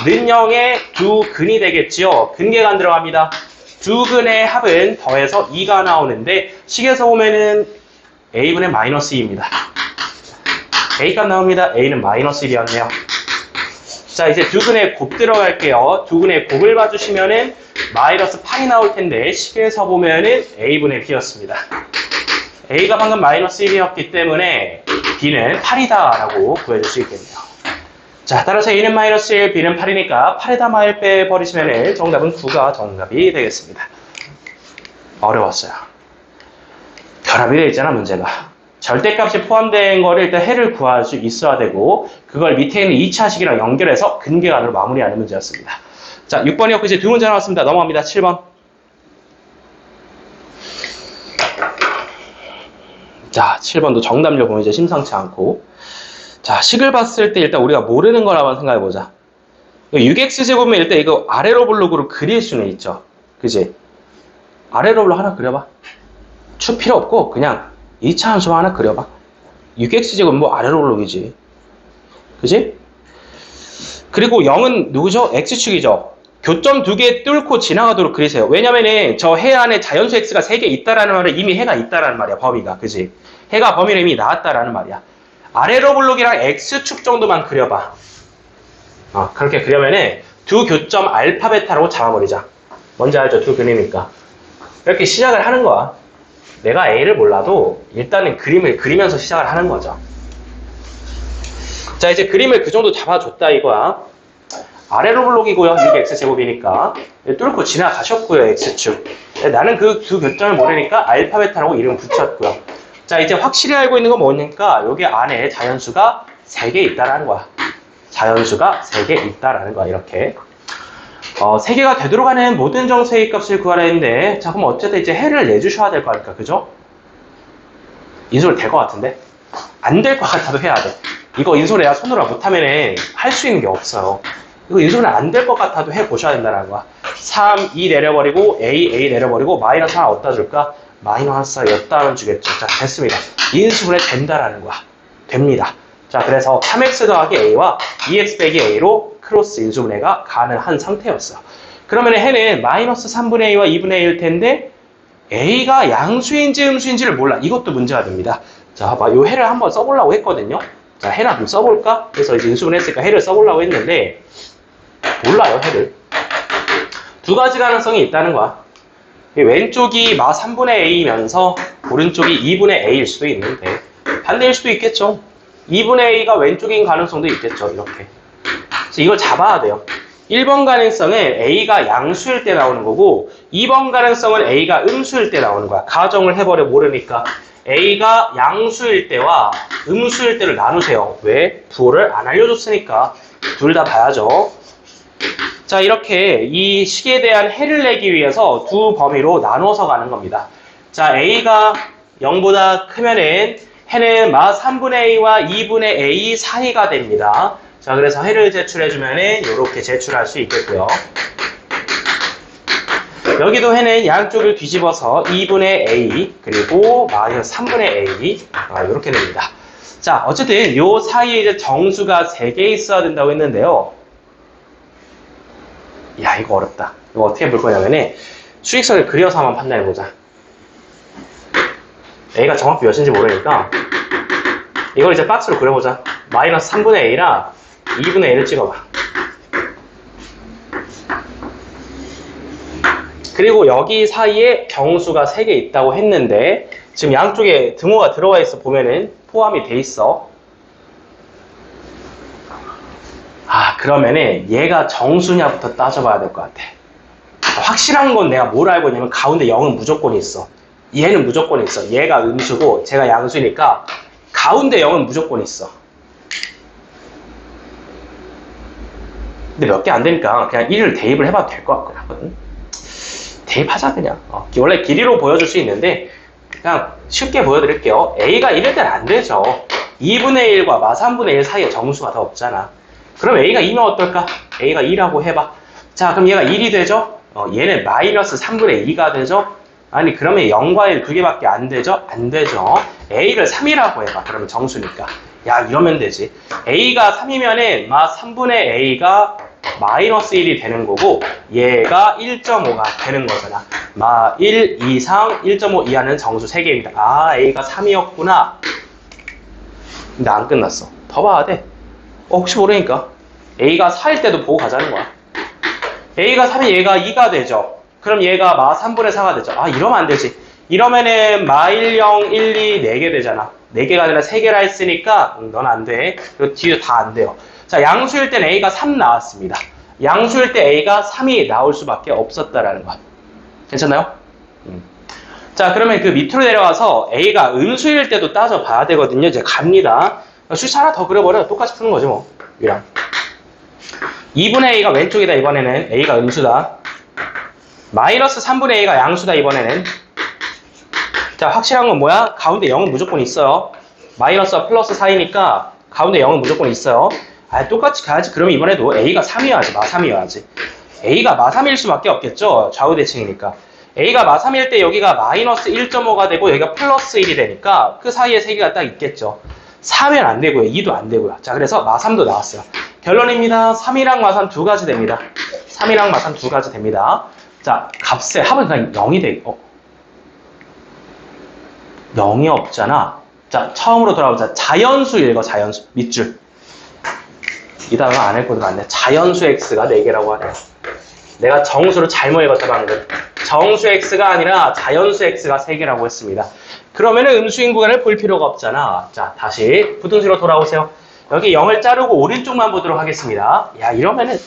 는영의 두 근이 되겠지요. 근계간 들어갑니다. 두 근의 합은 더해서 2가 나오는데 식에서 보면은 a분의 마이너스 2입니다. a값 나옵니다. a는 마이너스 1이었네요. 자, 이제 두 근의 곱 들어갈게요. 두 근의 곱을 봐주시면은 마이너스 8이 나올 텐데 식에서 보면은 a분의 b였습니다. a가 방금 마이너스 1이었기 때문에 b는 8이다라고 구해줄 수 있겠네요. 자, 따라서 a는 마이너스 1, b는 8이니까 8에다 마일 빼버리시면 정답은 9가 정답이 되겠습니다. 어려웠어요. 결합이 되어 있잖아, 문제가. 절대값이 포함된 거를 일단 해를 구할 수 있어야 되고 그걸 밑에 있는 2차식이랑 연결해서 근계간으로 마무리하는 문제였습니다. 자, 6번이었고 이제 두 문제 나왔습니다. 넘어갑니다. 7번. 자, 7번도 정답률 보면 이제 심상치 않고 자, 식을 봤을 때 일단 우리가 모르는 걸 한번 생각해보자. 6x제곱이면 일단 이거 아래로 블록으로 그릴 수는 있죠. 그지? 아래로 블록 하나 그려봐. 축 필요 없고 그냥 2차 함수 하나 그려봐. 6x제곱 뭐 아래로 올라오기지. 그지? 그리고 0은 누구죠? x축이죠. 교점 두 개 뚫고 지나가도록 그리세요. 왜냐면은 저 해 안에 자연수 x가 3개 있다라는 말은 이미 해가 있다라는 말이야. 범위가. 그지? 해가 범위를 이미 나왔다라는 말이야. 아래로 볼록이랑 x축 정도만 그려봐. 그렇게 그려면은 두 교점 알파 베타라고 잡아버리자. 뭔지 알죠? 두 그림이니까. 이렇게 시작을 하는 거야. 내가 A를 몰라도 일단은 그림을 그리면서 시작을 하는 거죠. 자, 이제 그림을 그 정도 잡아줬다 이거야. 아래로 블록이고요. 6x제곱이니까. 뚫고 지나가셨고요. x축. 나는 그 두 교점을 모르니까 알파 베타라고 이름 붙였고요. 자, 이제 확실히 알고 있는 건 뭐니까 여기 안에 자연수가 3개 있다라는 거야. 자연수가 3개 있다라는 거야. 이렇게. 3개가 되도록 하는 모든 정수의 값을 구하라 했는데, 자, 그럼 어쨌든 이제 해를 내주셔야 될 거 아닙니까? 그죠? 인솔 될 것 같은데? 안 될 것 같아도 해야 돼. 이거 인솔해야 손으로 못하면은 할 수 있는 게 없어요. 이거 인솔은 안 될 것 같아도 해보셔야 된다는 거야. 3, 2 내려버리고, A 내려버리고, 마이너스 하나 어디다 줄까? 마이너스 하나 여기다 주겠죠. 자, 됐습니다. 인수분해 된다라는 거야. 됩니다. 자, 그래서 3x 더하기 a와 2x 빼기 a로 크로스 인수분해가 가능한 상태였어요. 그러면 해는 마이너스 3분의 a와 2분의 1일 텐데 a가 양수인지 음수인지를 몰라. 이것도 문제가 됩니다. 자, 봐봐. 요 해를 한번 써보려고 했거든요. 자, 해나 좀 써볼까? 그래서 이제 인수분해 했으니까 해를 써보려고 했는데 몰라요, 해를. 두 가지 가능성이 있다는 거야. 왼쪽이 마 3분의 a이면서 오른쪽이 2분의 a일 수도 있는데 반대일 수도 있겠죠. 2분의 a가 왼쪽인 가능성도 있겠죠. 이렇게. 그래서 이걸 잡아야 돼요. 1번 가능성은 a가 양수일 때 나오는 거고 2번 가능성은 a가 음수일 때 나오는 거야. 가정을 해버려 모르니까 a가 양수일 때와 음수일 때를 나누세요. 왜? 부호를 안 알려줬으니까 둘 다 봐야죠. 자, 이렇게 이 식에 대한 해를 내기 위해서 두 범위로 나눠서 가는 겁니다. 자, a가 0보다 크면은 해는 마 3분의 a와 2분의 a 사이가 됩니다. 자, 그래서 해를 제출해주면은 이렇게 제출할 수 있겠고요. 여기도 해는 양쪽을 뒤집어서 2분의 a 그리고 마이너스 3분의 a 이렇게 됩니다. 자, 어쨌든 요 사이에 이제 정수가 3개 있어야 된다고 했는데요. 야, 이거 어렵다. 이거 어떻게 볼 거냐면은 수직선을 그려서 한번 판단해보자. a가 정확히 몇인지 모르니까 이걸 이제 박스로 그려보자. 마이너스 3분의 a랑 2분의 a를 찍어봐. 그리고 여기 사이에 정수가 3개 있다고 했는데 지금 양쪽에 등호가 들어와 있어 보면은 포함이 돼 있어. 그러면은 얘가 정수냐부터 따져봐야 될 것 같아. 확실한 건 내가 뭘 알고 있냐면 가운데 0은 무조건 있어. 얘는 무조건 있어. 얘가 음수고 제가 양수니까 가운데 0은 무조건 있어. 근데 몇 개 안 되니까 그냥 1을 대입을 해봐도 될 것 같거든. 대입하자 그냥. 원래 길이로 보여줄 수 있는데 그냥 쉽게 보여드릴게요. a가 1일 때는 안 되죠. 2분의 1과 마 3분의 1 사이에 정수가 더 없잖아. 그럼 a가 2면 어떨까? a가 2라고 해봐. 자, 그럼 얘가 1이 되죠? 얘는 마이너스 3분의 2가 되죠? 아니, 그러면 0과 1 두 개밖에 안 되죠? 안 되죠. a를 3이라고 해봐. 그러면 정수니까. 야, 이러면 되지. a가 3이면은 마 3분의 a가 마이너스 1이 되는 거고 얘가 1.5가 되는 거잖아. 마 1 이상 1.5 이하는 정수 3개입니다. a가 3이었구나. 근데 안 끝났어. 더 봐야 돼. 혹시 모르니까 a가 4일 때도 보고 가자는 거야. a가 3이 얘가 2가 되죠. 그럼 얘가 마 3분의 4가 되죠. 이러면 안 되지. 이러면은 마 1, 0, 1, 2 4개 되잖아. 4개가 아니라 3개라 했으니까 넌 안 돼. 그리고 뒤도 다 안 돼요. 자, 양수일 땐 a가 3 나왔습니다. 양수일 때 a가 3이 나올 수밖에 없었다라는 거야. 괜찮나요? 자, 그러면 그 밑으로 내려와서 a가 음수일 때도 따져봐야 되거든요. 이제 갑니다. 숫자 하나 더 그려버려. 똑같이 푸는 거지 뭐. 위랑 2분의 a가 왼쪽이다. 이번에는 a가 음수다. 마이너스 3분의 a가 양수다. 이번에는. 자, 확실한 건 뭐야? 가운데 0은 무조건 있어요. 마이너스와 플러스 사이니까 가운데 0은 무조건 있어요. 똑같이 가야지. 그러면 이번에도 a가 3이어야지. 마 3이어야지. a가 마 3일 수밖에 없겠죠. 좌우대칭이니까. a가 마 3일 때 여기가 마이너스 1.5가 되고 여기가 플러스 1이 되니까 그 사이에 3개가 딱 있겠죠. 4면 안 되고요. 2도 안 되고요. 자, 그래서 마3도 나왔어요. 결론입니다. 3이랑 마3 두 가지 됩니다. 3이랑 마3 두 가지 됩니다. 자, 값에 합은 그냥 0이 돼. 0이 없잖아. 자, 처음으로 돌아오자. 자연수 읽어, 자연수. 밑줄. 이 단어 안 읽고도 맞네. 자연수 x가 4개라고 하네요. 내가 정수로 잘못 읽었다 방금. 정수 x가 아니라 자연수 x가 3개라고 했습니다. 그러면은 음수인 구간을 볼 필요가 없잖아. 자, 다시 부등식으로 돌아오세요. 여기 0을 자르고 오른쪽만 보도록 하겠습니다. 야, 이러면은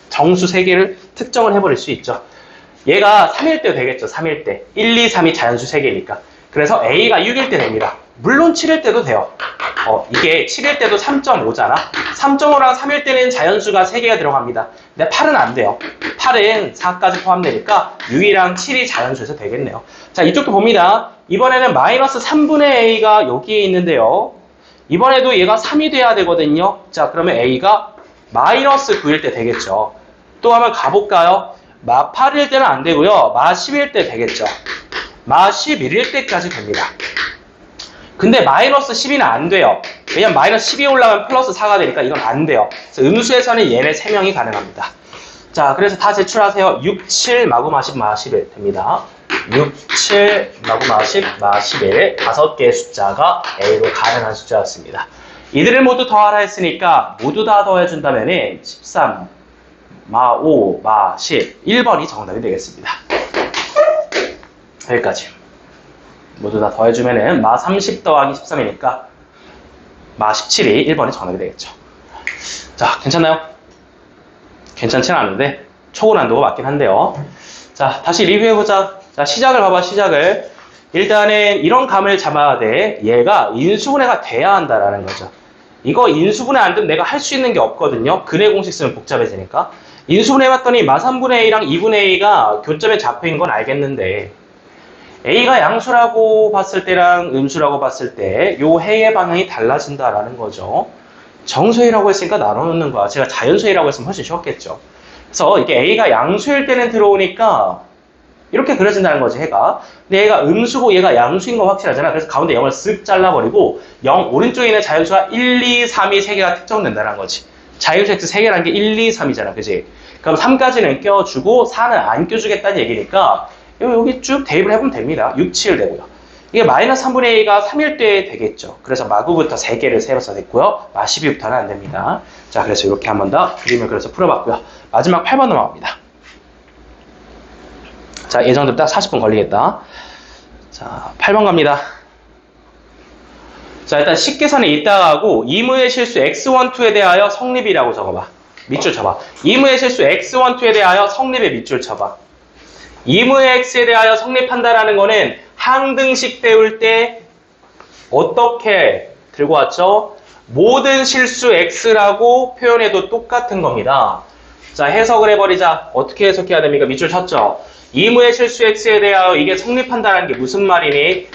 정수 3개를 특정을 해버릴 수 있죠. 얘가 3일 때 되겠죠. 3일 때. 1, 2, 3이 자연수 3개니까. 그래서 A가 6일 때 됩니다. 물론 7일 때도 돼요. 이게 7일 때도 3.5잖아. 3.5랑 3일 때는 자연수가 3개가 들어갑니다. 근데 8은 안 돼요. 8은 4까지 포함되니까 6이랑 7이 자연수에서 되겠네요. 자, 이쪽도 봅니다. 이번에는 마이너스 3분의 A가 여기에 있는데요. 이번에도 얘가 3이 돼야 되거든요. 자, 그러면 A가 마이너스 9일 때 되겠죠. 또 한번 가볼까요? 마 8일 때는 안 되고요. 마 10일 때 되겠죠. 마 11일 때까지 됩니다. 근데 마이너스 12는 안 돼요. 왜냐면 마이너스 12 올라가면 플러스 4가 되니까 이건 안 돼요. 그래서 음수에서는 얘네 3명이 가능합니다. 자, 그래서 다 제출하세요. 6, 7, 마구 마십, 마 11 됩니다. 6, 7, 마구 마십, 마 11 5개의 숫자가 A로 가능한 숫자였습니다. 이들을 모두 더하라 했으니까 모두 다 더해준다면 13, 마 5, 마 10, 1번이 정답이 되겠습니다. 여기까지. 모두 다 더해주면은 마 30 더하기 13이니까 마 17이 1번이 정답이 되겠죠. 자, 괜찮나요? 괜찮진 않은데 초고난도가 맞긴 한데요. 자, 다시 리뷰해보자. 자, 시작을 봐봐. 시작을. 일단은 이런 감을 잡아야 돼. 얘가 인수분해가 돼야 한다라는 거죠. 이거 인수분해 안 되면 내가 할 수 있는 게 없거든요. 근해 공식 쓰면 복잡해지니까. 인수분해 해봤더니 마 3분의 A랑 2분의 A가 교점에 잡혀있는 건 알겠는데 A가 양수라고 봤을 때랑 음수라고 봤을 때 요 해의 방향이 달라진다라는 거죠. 정수해라고 했으니까 나눠놓는 거야. 제가 자연수해라고 했으면 훨씬 쉬웠겠죠. 그래서 이게 A가 양수일 때는 들어오니까 이렇게 그려진다는 거지, 해가. 근데 얘가 음수고 얘가 양수인 거 확실하잖아. 그래서 가운데 0을 쓱 잘라버리고 0 오른쪽에 있는 자연수가 1, 2, 3이 3개가 특정된다는 거지. 자연수 X 3개라는 게 1, 2, 3이잖아. 그지? 그럼 3까지는 껴주고 4는 안 껴주겠다는 얘기니까 여기 쭉 대입을 해보면 됩니다. 6, 7 되고요. 이게 마이너스 3분의 A가 3일 때 되겠죠. 그래서 마구부터 3개를 세워서 됐고요. 마 12부터는 안 됩니다. 자, 그래서 이렇게 한 번 더 그림을 그려서 풀어봤고요. 마지막 8번 넘어갑니다. 자, 예정대로 딱 40분 걸리겠다. 자, 8번 갑니다. 자, 일단 식계선에 있다가 하고 이무의 실수 x12에 대하여 성립이라고 적어봐. 밑줄 쳐봐. 이무의 실수 x12에 대하여 성립의 밑줄 쳐봐. 이무의 x에 대하여 성립한다라는 거는 항등식 때울 때 어떻게 들고 왔죠? 모든 실수 x라고 표현해도 똑같은 겁니다. 자, 해석을 해버리자. 어떻게 해석해야 됩니까? 밑줄 쳤죠? 이무의 실수 x에 대하여 이게 성립한다는 게 무슨 말이니?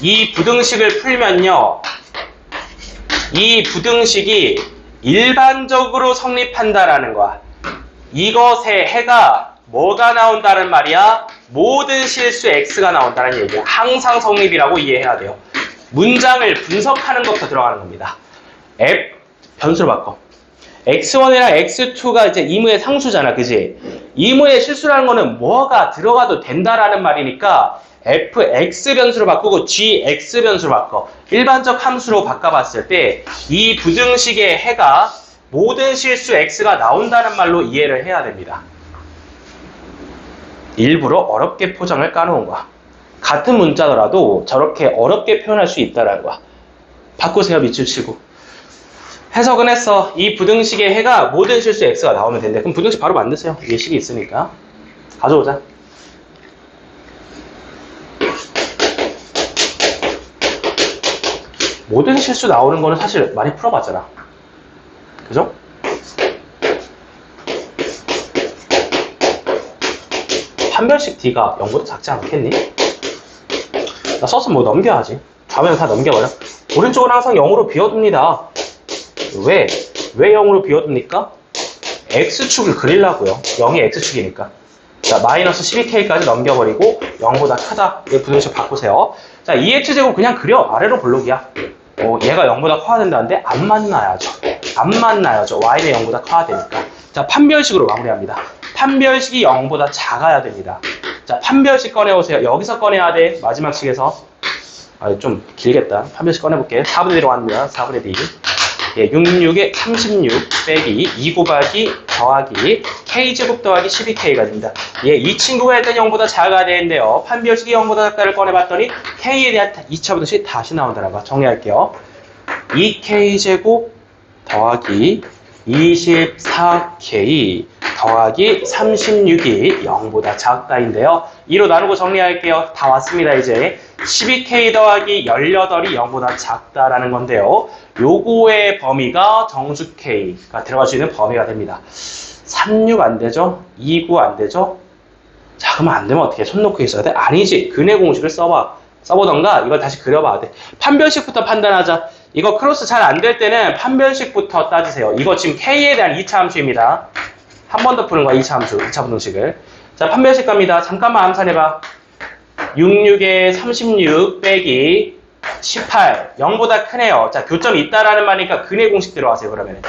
이 부등식을 풀면요. 이 부등식이 일반적으로 성립한다라는 거야. 이것의 해가 뭐가 나온다는 말이야? 모든 실수 x가 나온다는 얘기야. 항상 성립이라고 이해해야 돼요. 문장을 분석하는 것부터 들어가는 겁니다. f 변수로 바꿔. x1이랑 x2가 이제 이무의 상수잖아, 그지? 이무의 실수라는 거는 뭐가 들어가도 된다라는 말이니까 fx 변수로 바꾸고 gx 변수로 바꿔. 일반적 함수로 바꿔봤을 때 이 부등식의 해가 모든 실수 x가 나온다는 말로 이해를 해야 됩니다. 일부러 어렵게 포장을 까놓은 거야. 같은 문자더라도 저렇게 어렵게 표현할 수 있다는 거야. 바꾸세요, 밑줄 치고. 해석은 했어. 이 부등식의 해가 모든 실수 x가 나오면 된대. 그럼 부등식 바로 만드세요. 예식이 있으니까. 가져오자. 모든 실수 나오는 거는 사실 많이 풀어봤잖아. 그죠? 판별식 D가 0보다 작지 않겠니? 나 썼으면 뭐 넘겨야지. 좌변을 다 넘겨버려. 오른쪽은 항상 0으로 비워둡니다. 왜 0으로 비워둡니까? X축을 그리려고요. 0이 X축이니까. 자, 마이너스 12K까지 넘겨버리고 0보다 크다. 이 부등식 바꾸세요. 자, 2X제곱 그냥 그려. 아래로 볼록이야. 얘가 0보다 커야 된다는데 안 만나야죠. 안 만나야죠. y는 0보다 커야 되니까. 자, 판별식으로 마무리합니다. 판별식이 0보다 작아야 됩니다. 자, 판별식 꺼내오세요. 여기서 꺼내야 돼. 마지막 식에서. 좀 길겠다. 판별식 꺼내볼게. 4분의 1로 갑니다. 4분의 1. 예, 66에 36 빼기 2 곱하기 더하기 k제곱 더하기 12k가 됩니다. 예, 이 친구가 일단 0보다 작아야 되는데요. 판별식이 0보다 작다를 꺼내봤더니 k에 대한 2차 부등식이 다시 나온다는 거 정리할게요. 2k제곱 더하기 24k 더하기 36이 0보다 작다인데요. 2로 나누고 정리할게요. 다 왔습니다, 이제. 12k 더하기 18이 0보다 작다라는 건데요. 요거의 범위가 정수 k가 들어갈 수 있는 범위가 됩니다. 36 안 되죠? 29 안 되죠? 자, 그러면 안 되면 어떻게 해? 손 놓고 있어야 돼? 아니지. 근해 공식을 써보던가 이걸 다시 그려봐야 돼. 판별식부터 판단하자. 이거 크로스 잘 안 될 때는 판별식부터 따지세요. 이거 지금 k에 대한 2차 함수입니다. 한 번 더 푸는 거야, 2차 함수, 2차 부등식을. 자, 판별식 갑니다. 잠깐만 암산해봐. 66에 36 빼기 18. 0보다 크네요. 자, 교점이 있다라는 말이니까 근해 공식 들어가세요, 그러면.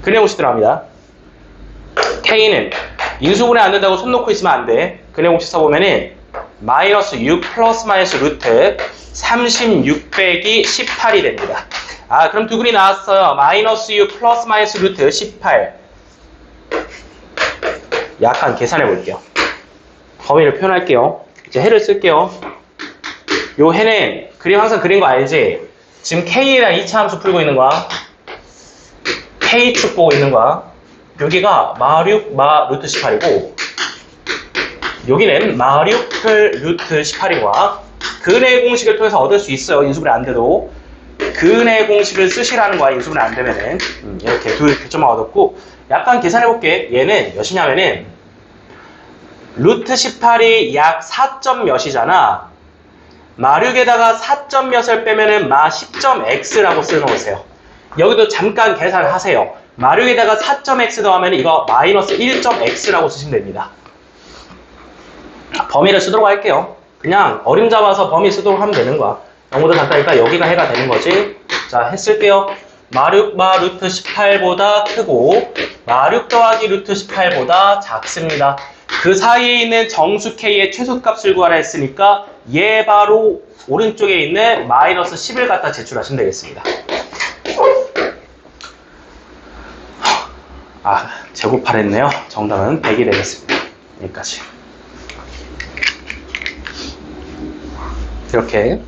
근해 공식 들어갑니다. k는 인수분해 안 된다고 손 놓고 있으면 안 돼. 근해 공식 써보면은 마이너스 6 플러스 마이너스 루트 36 빼기 18이 됩니다. 그럼 두 근이 나왔어요. 마이너스 6 플러스 마이너스 루트 18. 약간 계산해 볼게요. 범위를 표현할게요. 이제 해를 쓸게요. 요 해는 그림 항상 그린 거 알지? 지금 k랑 2차 함수 풀고 있는 거야. k축 보고 있는 거야. 여기가 마6 마 루트 18이고 여기는 마6 풀 루트 18인 거야. 근해 공식을 통해서 얻을 수 있어요. 인수분해 안 돼도. 근해 공식을 쓰시라는 거야. 인수분해 안 되면은. 이렇게 두 교점만 얻었고 약간 계산해 볼게. 얘는 몇이냐면은 루트 18이 약 4점 몇이잖아. 마6에다가 4점 몇을 빼면은 마 10.x라고 써놓으세요. 여기도 잠깐 계산하세요. 마6에다가 4.x 더하면 이거 마이너스 1.x라고 쓰시면 됩니다. 범위를 쓰도록 할게요. 그냥 어림 잡아서 범위 쓰도록 하면 되는 거야. 0보다 작다니까 여기가 해가 되는 거지. 자, 했을게요. 마6 마 루트 18보다 크고 마6 더하기 루트 18보다 작습니다. 그 사이에 있는 정수 k의 최소값을 구하라 했으니까 얘 바로 오른쪽에 있는 마이너스 10을 갖다 제출하시면 되겠습니다. 제곱하랬네요. 정답은 100이 되겠습니다. 여기까지. 이렇게